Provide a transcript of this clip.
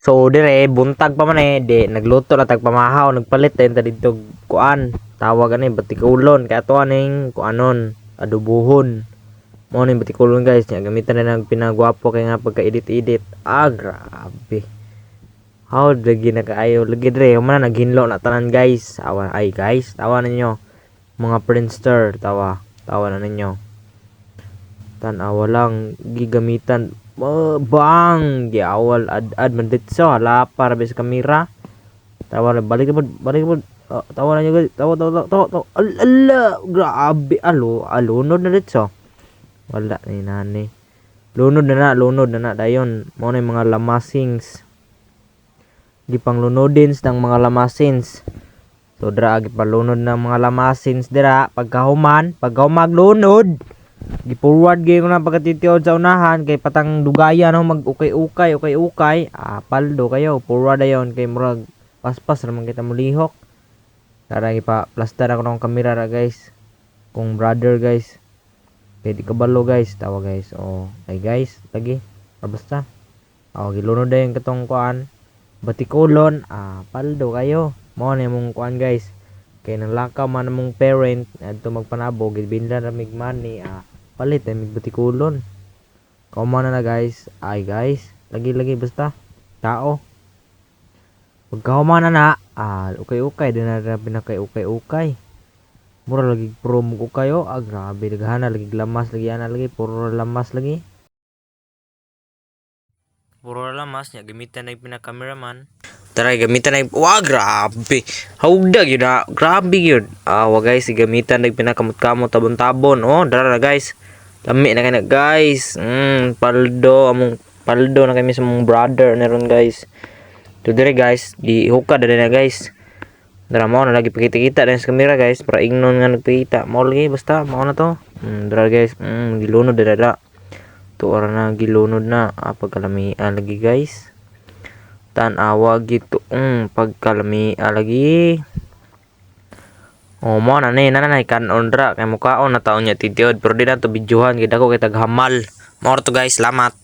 So dire buntag pa man di nagluto na tagpamahaw nagpalit din ta didto kuan. Tawag ani batikulon kay ato aning kuanon adubuhon. Mo ni batikulon guys nya gamitan na ng pinagwapo kay nga pagka-edit-edit. Grabe. How lagi na kaayo lagi dire man naghinlo na tanan guys. Awan ay guys, tawa ninyo. Mga Friendster tawa na ninyo. Tanawa lang gigamitan bang giawal ad man ditso hala para sa kamera. Tawa balik mo tawa na nyo guys. Tawa. Ala grabe alunod na ditso. Wala ni nani. Lunod na na dayon. Mo na yung mga lamasings. Gipang lunodins ng mga lamasins. So dra gipalunod ng mga lamasins dira pagkahuman lunod. Gi-forward gyud na pagkatitiod sa unahan kay patang dugaya no mag-ukay-ukay. Paldo kayo forward dayon kay murag paspas ra man kita mulihok. Tara pa plaster ako ng kamera ra guys. Kung brother guys. Kay di kabalo guys, tawa guys. Oh, ay guys, lagi. Basta. Oh, gilunod dayon katong kuan. Batikulon, paldo kayo. Mo na mong kuan guys. Kay nang lakaw man mong parent adto magpanabo gibinda ra mig money palit ay mig batikulon. Kuma na guys. Ay guys, lagi basta. Tao. Pagkahuma na ukay-ukay din na pinakay ukay-ukay. Mura lagi promo ko kayo. Grabe daghana lagi lamas lagi ana lagi puro lamas lagi. Puro lamas nya gamitan na pinaka-cameraman. Tara gamitan na grabe. Hawdag yun na. Grabe yun. Guys, gamitan na pinakamot-kamot tabon-tabon. Oh, dara na guys. Lami na kayo na guys. Paldo na kami sa mong brother na ron guys. So dire guys, di hukad na guys. Dara mo na lagi pakita-kita din sa kamera guys para ingnon nga nagpakita. Mo lagi basta mao na to. Dara guys, gilunod dara. Tuara na gilunod na pagkalami lagi guys. Tanawa gitu pagkalami lagi. Mo na nanay kanon ra kay mukaon na taon nya titiod pero di na to bidyuhan gid ako kay taghamal. Mo to guys, salamat.